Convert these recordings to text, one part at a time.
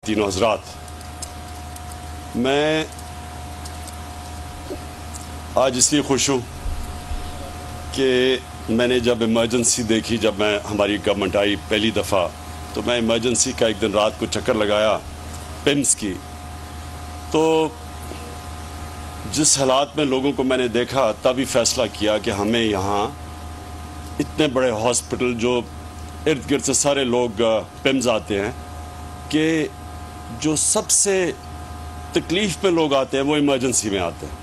تینوں حضرات، میں آج اس لیے خوش ہوں کہ میں نے جب ایمرجنسی دیکھی، جب ہماری گورنمنٹ آئی پہلی دفعہ، تو میں ایمرجنسی کا ایک دن رات کو چکر لگایا پمس کی، تو جس حالات میں لوگوں کو میں نے دیکھا تبھی فیصلہ کیا کہ ہمیں یہاں اتنے بڑے ہاسپٹل جو ارد گرد سے سارے لوگ پمز آتے ہیں، کہ جو سب سے تکلیف میں لوگ آتے ہیں وہ ایمرجنسی میں آتے ہیں.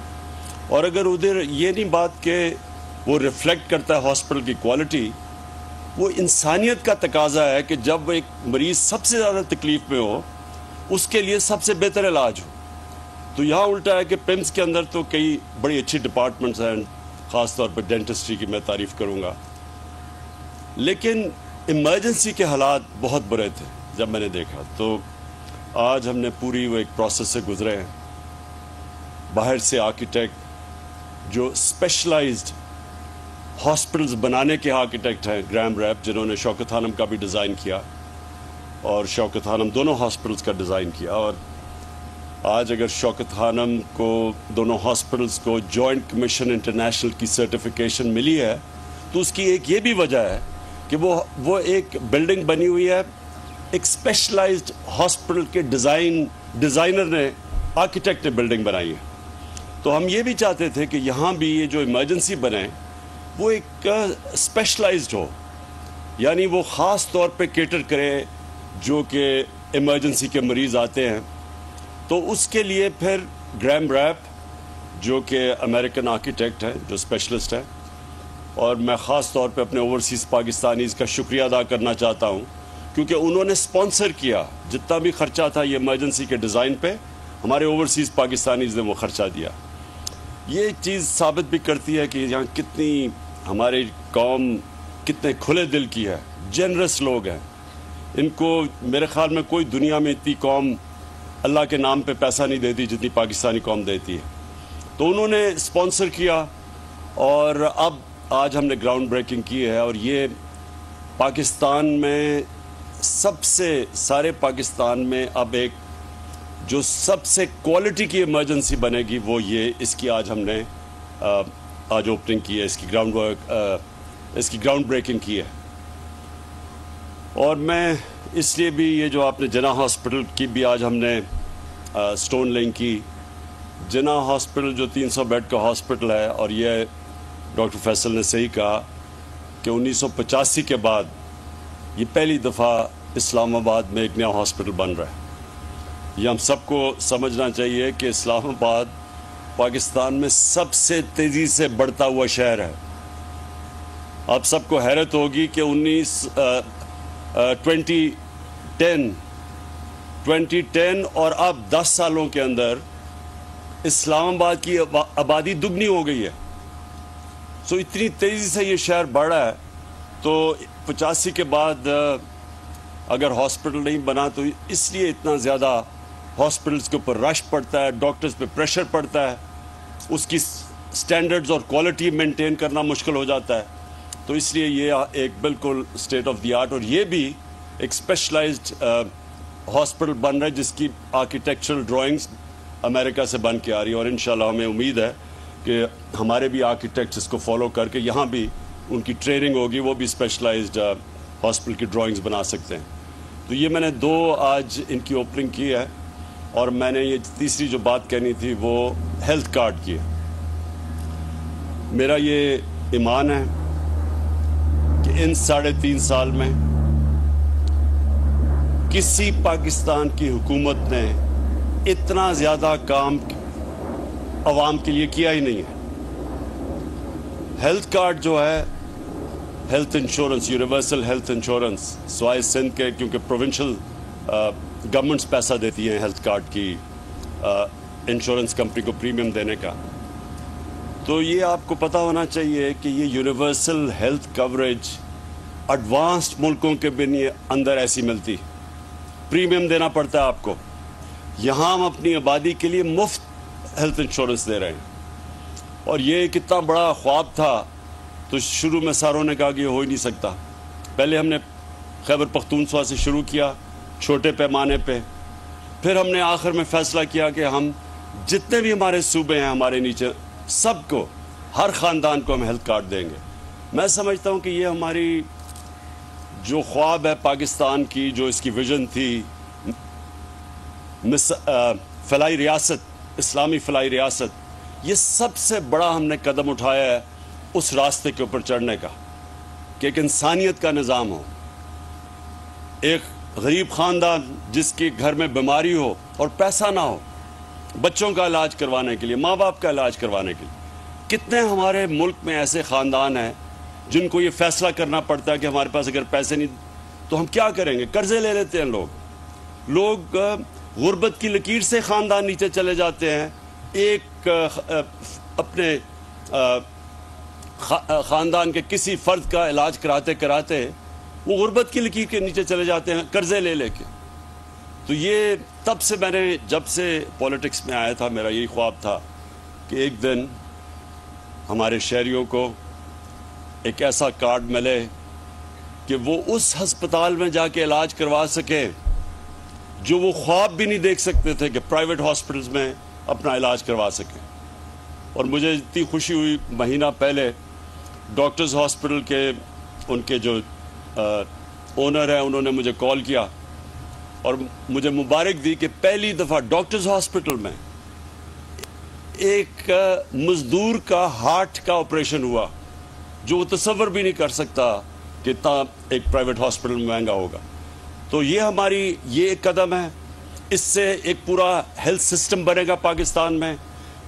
اور اگر ادھر یہ نہیں بات کہ وہ ریفلیکٹ کرتا ہے ہاسپٹل کی کوالٹی، وہ انسانیت کا تقاضا ہے کہ جب ایک مریض سب سے زیادہ تکلیف میں ہو اس کے لیے سب سے بہتر علاج ہو. تو یہاں الٹا ہے کہ پمس کے اندر تو کئی بڑی اچھی ڈپارٹمنٹس ہیں، خاص طور پر ڈینٹسٹری کی میں تعریف کروں گا، لیکن ایمرجنسی کے حالات بہت برے تھے. جب میں نے دیکھا تو آج ہم نے پوری وہ ایک پروسیس سے گزرے ہیں. باہر سے آرکیٹیکٹ جو اسپیشلائزڈ ہاسپٹلز بنانے کے آرکیٹیکٹ ہیں، گرام ریپ، جنہوں نے شوکت خانم کا بھی ڈیزائن کیا اور شوکت خانم دونوں ہاسپٹلز کا ڈیزائن کیا. اور آج اگر شوکت خانم کو دونوں ہاسپٹلز کو جوائنٹ کمیشن انٹرنیشنل کی سرٹیفیکیشن ملی ہے تو اس کی ایک یہ بھی وجہ ہے کہ وہ ایک بلڈنگ بنی ہوئی ہے، ایک اسپیشلائزڈ ہاسپٹل کے ڈیزائنر نے، آرکیٹیکٹ نے بلڈنگ بنائی ہے. تو ہم یہ بھی چاہتے تھے کہ یہاں بھی یہ جو ایمرجنسی بنے وہ ایک اسپیشلائزڈ ہو، یعنی وہ خاص طور پہ کیٹر کرے جو کہ ایمرجنسی کے مریض آتے ہیں. تو اس کے لیے پھر گرام ریپ جو کہ امریکن آرکیٹیکٹ ہیں، جو اسپیشلسٹ ہیں، اور میں خاص طور پہ اپنے اوورسیز پاکستانیز کا شکریہ ادا کرنا چاہتا ہوں کیونکہ انہوں نے اسپانسر کیا. جتنا بھی خرچہ تھا یہ ایمرجنسی کے ڈیزائن پہ ہمارے اوورسیز پاکستانیز نے وہ خرچہ دیا. یہ ایک چیز ثابت بھی کرتی ہے کہ یہاں کتنی ہماری قوم کتنے کھلے دل کی ہے، جنرس لوگ ہیں. ان کو میرے خیال میں کوئی دنیا میں اتنی قوم اللہ کے نام پہ پیسہ نہیں دیتی جتنی پاکستانی قوم دیتی ہے. تو انہوں نے اسپانسر کیا اور اب آج ہم نے گراؤنڈ بریکنگ کی ہے. اور یہ پاکستان میں سارے پاکستان میں اب ایک جو سب سے کوالٹی کی ایمرجنسی بنے گی وہ یہ، اس کی آج ہم نے آج اوپننگ کی ہے، اس کی گراؤنڈ بریکنگ کی ہے. اور میں اس لیے بھی یہ جو آپ نے جناح ہاسپٹل کی بھی آج ہم نے سٹون لینگ کی. جناح ہاسپٹل جو 300 بیڈ کا ہاسپٹل ہے، اور یہ ڈاکٹر فیصل نے صحیح کہا کہ 1985 کے بعد یہ پہلی دفعہ اسلام آباد میں ایک نیا ہاسپٹل بن رہا ہے. یہ ہم سب کو سمجھنا چاہیے کہ اسلام آباد پاکستان میں سب سے تیزی سے بڑھتا ہوا شہر ہے. آپ سب کو حیرت ہوگی کہ 2010 اور اب 10 سالوں کے اندر اسلام آباد کی آبادی دگنی ہو گئی ہے. سو اتنی تیزی سے یہ شہر بڑھ رہا ہے. تو 85 کے بعد اگر ہاسپٹل نہیں بنا تو اس لیے اتنا زیادہ ہاسپٹلس کے اوپر رش پڑتا ہے، ڈاکٹرز پہ پریشر پڑتا ہے، اس کی سٹینڈرڈز اور کوالٹی مینٹین کرنا مشکل ہو جاتا ہے. تو اس لیے یہ ایک بالکل اسٹیٹ آف دی آرٹ، اور یہ بھی ایک اسپیشلائزڈ ہاسپٹل بن رہا ہے جس کی آرکیٹیکچرل ڈرائنگز امریکہ سے بن کے آ رہی ہے. اور انشاءاللہ ہمیں امید ہے کہ ہمارے بھی آرکیٹیکٹس اس کو فالو کر کے یہاں بھی ان کی ٹریننگ ہوگی، وہ بھی اسپیشلائزڈ ہاسپٹل کی ڈرائنگز بنا سکتے ہیں. تو یہ میں نے 2 آج ان کی اوپننگ کی ہے. اور میں نے یہ تیسری جو بات کہنی تھی وہ ہیلتھ کارڈ کی ہے. میرا یہ ایمان ہے کہ ان 3.5 سال میں کسی پاکستان کی حکومت نے اتنا زیادہ کام عوام کے لیے کیا ہی نہیں ہے. ہیلتھ کارڈ جو ہے، health insurance, universal health insurance, سوائے سندھ کے، کیونکہ پروونشل گورنمنٹس پیسہ دیتی ہیں ہیلتھ کارڈ کی انشورنس کمپنی کو پریمیم دینے کا. تو یہ آپ کو پتہ ہونا چاہیے کہ یہ یونیورسل ہیلتھ کوریج ایڈوانسڈ ملکوں کے بھی اندر ایسی ملتی، پریمیم دینا پڑتا ہے آپ کو. یہاں ہم اپنی آبادی کے لیے مفت ہیلتھ انشورنس دے رہے ہیں. اور یہ کتنا بڑا خواب تھا، تو شروع میں ساروں نے کہا کہ یہ ہو ہی نہیں سکتا. پہلے ہم نے خیبر پختونخوا سے شروع کیا چھوٹے پیمانے پہ، پھر ہم نے آخر میں فیصلہ کیا کہ ہم جتنے بھی ہمارے صوبے ہیں ہمارے نیچے سب کو، ہر خاندان کو ہم ہیلتھ کارڈ دیں گے۔ میں سمجھتا ہوں کہ یہ ہماری جو خواب ہے پاکستان کی، جو اس کی ویژن تھی، فلاحی ریاست، اسلامی فلاحی ریاست، یہ سب سے بڑا ہم نے قدم اٹھایا ہے اس راستے کے اوپر چڑھنے کا، کہ ایک انسانیت کا نظام ہو۔ ایک غریب خاندان جس کے گھر میں بیماری ہو اور پیسہ نہ ہو بچوں کا علاج کروانے کے لیے، ماں باپ کا علاج کروانے کے لیے۔ کتنے ہمارے ملک میں ایسے خاندان ہیں جن کو یہ فیصلہ کرنا پڑتا ہے کہ ہمارے پاس اگر پیسے نہیں تو ہم کیا کریں گے، قرضے لے لیتے ہیں لوگ غربت کی لکیر سے خاندان نیچے چلے جاتے ہیں۔ ایک اپنے خاندان کے کسی فرد کا علاج کراتے کراتے وہ غربت کی لکیر کے نیچے چلے جاتے ہیں قرضے لے لے کے۔ تو یہ تب سے میں نے جب سے پولیٹکس میں آیا تھا میرا یہی خواب تھا کہ ایک دن ہمارے شہریوں کو ایک ایسا کارڈ ملے کہ وہ اس ہسپتال میں جا کے علاج کروا سکے جو وہ خواب بھی نہیں دیکھ سکتے تھے، کہ پرائیویٹ ہاسپٹلز میں اپنا علاج کروا سکیں۔ اور مجھے اتنی خوشی ہوئی، مہینہ پہلے ڈاکٹرز ہاسپٹل کے ان کے جو اونر ہیں انہوں نے مجھے کال کیا اور مجھے مبارک دی کہ پہلی دفعہ ڈاکٹرز ہاسپٹل میں ایک مزدور کا ہارٹ کا آپریشن ہوا، جو وہ تصور بھی نہیں کر سکتا کہ اتنا ایک پرائیویٹ ہاسپٹل میں مہنگا ہوگا۔ تو یہ ہماری یہ ایک قدم ہے، اس سے ایک پورا ہیلتھ سسٹم بنے گا پاکستان میں،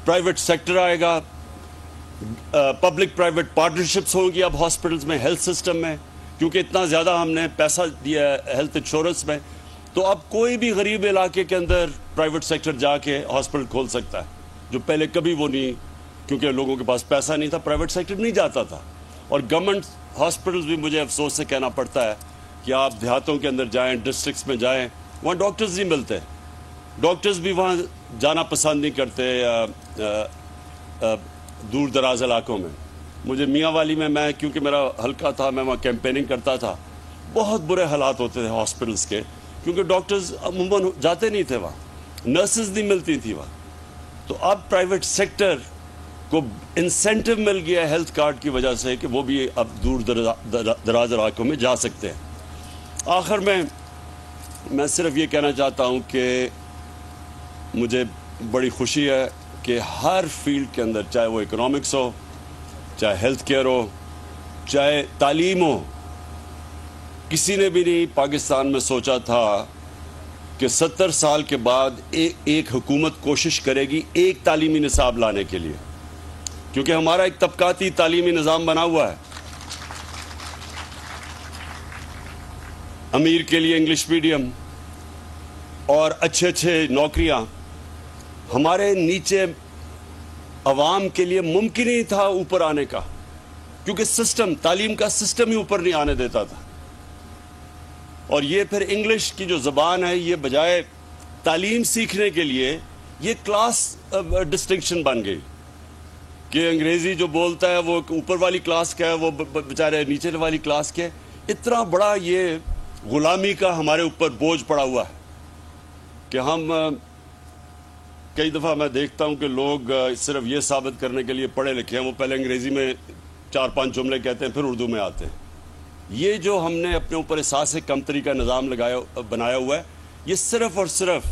پرائیویٹ سیکٹر آئے گا، پبلک پرائیویٹ پارٹنرشپس ہوں گی اب ہاسپٹلز میں، ہیلتھ سسٹم میں، کیونکہ اتنا زیادہ ہم نے پیسہ دیا ہے ہیلتھ انشورنس میں۔ تو اب کوئی بھی غریب علاقے کے اندر پرائیویٹ سیکٹر جا کے ہاسپٹل کھول سکتا ہے، جو پہلے کبھی وہ نہیں، کیونکہ لوگوں کے پاس پیسہ نہیں تھا، پرائیویٹ سیکٹر نہیں جاتا تھا۔ اور گورنمنٹ ہاسپٹلز بھی مجھے افسوس سے کہنا پڑتا ہے کہ آپ دیہاتوں کے اندر جائیں، ڈسٹرکٹس میں جائیں، وہاں ڈاکٹرز نہیں ملتے، ڈاکٹرز بھی وہاں جانا پسند نہیں کرتے دور دراز علاقوں میں۔ مجھے میاں والی میں کیونکہ میرا حلقہ تھا، میں وہاں کیمپیننگ کرتا تھا، بہت برے حالات ہوتے تھے ہاسپٹلز کے، کیونکہ ڈاکٹرز عموماً جاتے نہیں تھے وہاں، نرسز نہیں ملتی تھی وہاں۔ تو اب پرائیویٹ سیکٹر کو انسینٹو مل گیا ہیلتھ کارڈ کی وجہ سے کہ وہ بھی اب دور دراز علاقوں میں جا سکتے ہیں۔ آخر میں صرف یہ کہنا چاہتا ہوں کہ مجھے بڑی خوشی ہے کہ ہر فیلڈ کے اندر، چاہے وہ اکنامکس ہو، چاہے ہیلتھ کیئر ہو، چاہے تعلیم ہو، کسی نے بھی نہیں پاکستان میں سوچا تھا کہ 70 سال کے بعد ایک حکومت کوشش کرے گی ایک تعلیمی نصاب لانے کے لیے، کیونکہ ہمارا ایک طبقاتی تعلیمی نظام بنا ہوا ہے۔ امیر کے لیے انگلش میڈیم اور اچھے نوکریاں، ہمارے نیچے عوام کے لیے ممکن ہی تھا اوپر آنے کا، کیونکہ سسٹم، تعلیم کا سسٹم ہی اوپر نہیں آنے دیتا تھا۔ اور یہ پھر انگلش کی جو زبان ہے، یہ بجائے تعلیم سیکھنے کے لیے یہ کلاس ڈسٹنکشن بن گئی کہ انگریزی جو بولتا ہے وہ اوپر والی کلاس کا ہے، وہ بیچارے نیچے والی کلاس کے۔ اتنا بڑا یہ غلامی کا ہمارے اوپر بوجھ پڑا ہوا ہے کہ ہم کئی دفعہ میں دیکھتا ہوں کہ لوگ صرف یہ ثابت کرنے کے لیے پڑھے لکھے ہیں، وہ پہلے انگریزی میں 4-5 جملے کہتے ہیں، پھر اردو میں آتے ہیں۔ یہ جو ہم نے اپنے اوپر احساس کمتری کا نظام بنایا ہوا ہے، یہ صرف اور صرف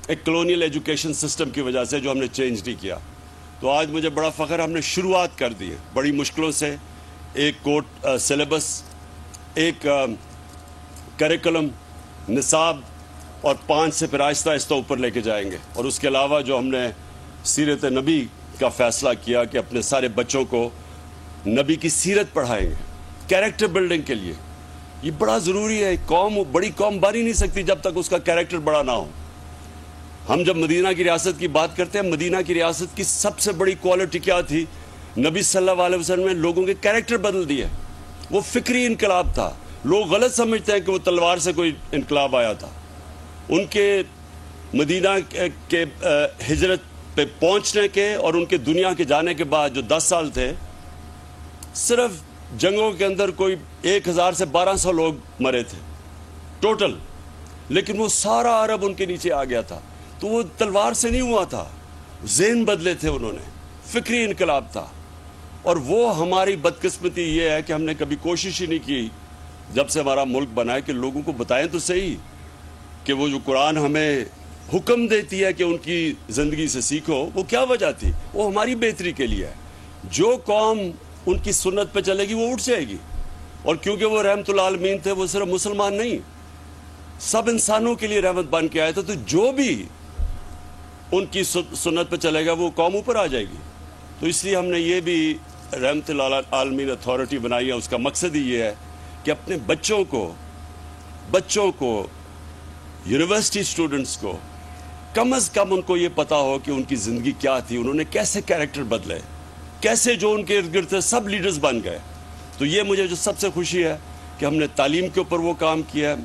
ایک کلونیل ایجوکیشن سسٹم کی وجہ سے، جو ہم نے چینج نہیں کیا۔ تو آج مجھے بڑا فخر، ہم نے شروعات کر دی ہے بڑی مشکلوں سے، ایک کوٹ سلیبس، ایک کریکولم، نصاب، اور 5 سے پھر آہستہ آہستہ اوپر لے کے جائیں گے۔ اور اس کے علاوہ جو ہم نے سیرت نبی کا فیصلہ کیا کہ اپنے سارے بچوں کو نبی کی سیرت پڑھائیں گے، کیریکٹر بلڈنگ کے لیے۔ یہ بڑا ضروری ہے، بڑی قوم بن ہی نہیں سکتی جب تک اس کا کیریکٹر بڑا نہ ہو۔ ہم جب مدینہ کی ریاست کی بات کرتے ہیں، مدینہ کی ریاست کی سب سے بڑی کوالٹی کیا تھی؟ نبی صلی اللہ علیہ وسلم نے لوگوں کے کیریکٹر بدل دیے۔ وہ فکری انقلاب تھا۔ لوگ غلط سمجھتے ہیں کہ وہ تلوار سے کوئی انقلاب آیا تھا۔ ان کے مدینہ کے ہجرت پہ پہنچنے کے اور ان کے دنیا کے جانے کے بعد جو 10 سال تھے، صرف جنگوں کے اندر کوئی 1000 سے 1200 لوگ مرے تھے ٹوٹل، لیکن وہ سارا عرب ان کے نیچے آ گیا تھا۔ تو وہ تلوار سے نہیں ہوا تھا، ذہن بدلے تھے انہوں نے، فکری انقلاب تھا. اور وہ ہماری بدقسمتی یہ ہے کہ ہم نے کبھی کوشش ہی نہیں کی جب سے ہمارا ملک بنا ہے کہ لوگوں کو بتائیں تو صحیح کہ وہ جو قرآن ہمیں حکم دیتی ہے کہ ان کی زندگی سے سیکھو، وہ کیا وجہ تھی؟ وہ ہماری بہتری کے لیے ہے. جو قوم ان کی سنت پہ چلے گی وہ اٹھ جائے گی. اور کیونکہ وہ رحمت العالمین تھے، وہ صرف مسلمان نہیں، سب انسانوں کے لیے رحمت بن کے آئے تھے، تو جو بھی ان کی سنت پہ چلے گا وہ قوم اوپر آ جائے گی. تو اس لیے ہم نے یہ بھی رحمت العالمین اتھارٹی بنائی ہے. اس کا مقصد ہی یہ ہے کہ اپنے بچوں کو یونیورسٹی اسٹوڈنٹس کو کم از کم ان کو یہ پتا ہو کہ ان کی زندگی کیا تھی، انہوں نے کیسے کیریکٹر بدلے، کیسے جو ان کے ارد گرد تھے سب لیڈرز بن گئے. تو یہ مجھے جو سب سے خوشی ہے کہ ہم نے تعلیم کے اوپر وہ کام کیا ہے،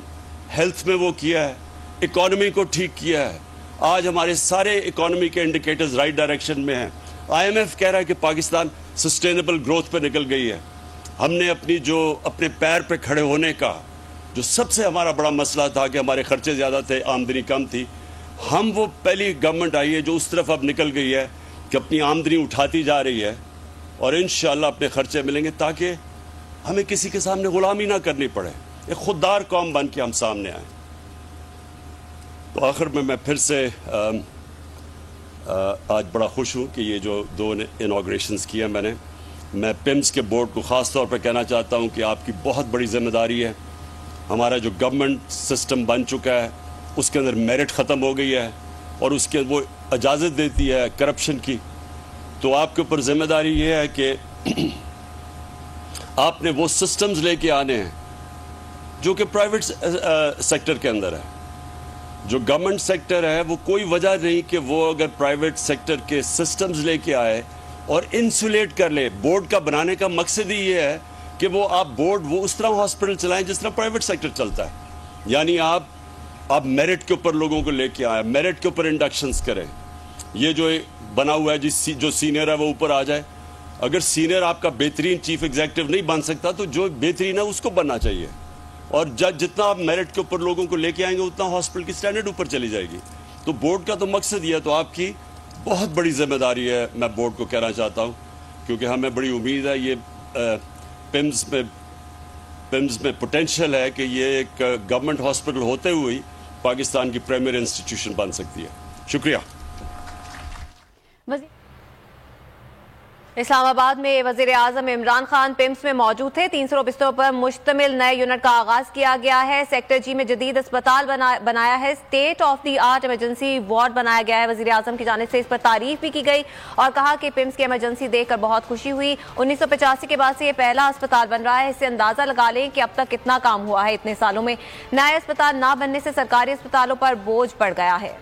ہیلتھ میں وہ کیا ہے، اکانومی کو ٹھیک کیا ہے. آج ہمارے سارے اکانومی کے انڈیکیٹرز رائٹ ڈائریکشن میں ہیں. IMF کہہ رہا ہے کہ پاکستان سسٹینیبل گروتھ پہ نکل گئی ہے. ہم نے اپنے پیر پہ کھڑے ہونے کا جو سب سے ہمارا بڑا مسئلہ تھا کہ ہمارے خرچے زیادہ تھے، آمدنی کم تھی، ہم وہ پہلی گورنمنٹ آئی ہے جو اس طرف اب نکل گئی ہے کہ اپنی آمدنی اٹھاتی جا رہی ہے اور انشاءاللہ اپنے خرچے ملیں گے تاکہ ہمیں کسی کے سامنے غلامی نہ کرنی پڑے، ایک خوددار قوم بن کے ہم سامنے آئیں. تو آخر میں پھر سے آج بڑا خوش ہوں کہ یہ جو 2 انوگریشنز کیا میں PIMS کے بورڈ کو خاص طور پہ کہنا چاہتا ہوں کہ آپ کی بہت بڑی ذمہ داری ہے. ہمارا جو گورنمنٹ سسٹم بن چکا ہے اس کے اندر میرٹ ختم ہو گئی ہے اور اس کے وہ اجازت دیتی ہے کرپشن کی. تو آپ کے اوپر ذمہ داری یہ ہے کہ آپ نے وہ سسٹمز لے کے آنے ہیں جو کہ پرائیویٹ سیکٹر کے اندر ہے. جو گورنمنٹ سیکٹر ہے وہ کوئی وجہ نہیں کہ وہ اگر پرائیویٹ سیکٹر کے سسٹمز لے کے آئے اور انسولیٹ کر لے. بورڈ کا بنانے کا مقصد ہی یہ ہے کہ وہ آپ بورڈ وہ اس طرح ہاسپٹل چلائیں جس طرح پرائیویٹ سیکٹر چلتا ہے. یعنی آپ میرٹ کے اوپر لوگوں کو لے کے آئیں، میرٹ کے اوپر انڈکشنز کریں. یہ جو بنا ہوا ہے جو سینئر ہے وہ اوپر آ جائے. اگر سینئر آپ کا بہترین چیف ایگزیکٹو نہیں بن سکتا تو جو بہترین ہے اس کو بننا چاہیے. اور جتنا آپ میرٹ کے اوپر لوگوں کو لے کے آئیں گے اتنا ہاسپٹل کی سٹینڈرڈ اوپر چلی جائے گی. تو بورڈ کا تو مقصد یہ ہے. تو آپ کی بہت بڑی ذمہ داری ہے، میں بورڈ کو کہنا چاہتا ہوں، کیونکہ ہمیں بڑی امید ہے یہ PIMS میں پوٹینشیل ہے کہ یہ ایک گورنمنٹ ہاسپٹل ہوتے ہوئے پاکستان کی پرائمری انسٹیٹیوشن بن سکتی ہے. شکریہ. اسلام آباد میں وزیر اعظم عمران خان PIMS میں موجود تھے. 300 بستروں پر مشتمل نئے یونٹ کا آغاز کیا گیا ہے. سیکٹر G میں جدید اسپتال بنایا ہے. State of the art emergency ward بنایا گیا ہے. وزیر اعظم کی جانب سے اس پر تعریف بھی کی گئی اور کہا کہ PIMS کی ایمرجنسی دیکھ کر بہت خوشی ہوئی. 1985 کے بعد سے یہ پہلا اسپتال بن رہا ہے. اس سے اندازہ لگا لیں کہ اب تک کتنا کام ہوا ہے اتنے سالوں میں. نئے اسپتال نہ بننے سے سرکاری اسپتالوں پر بوجھ پڑ گیا ہے.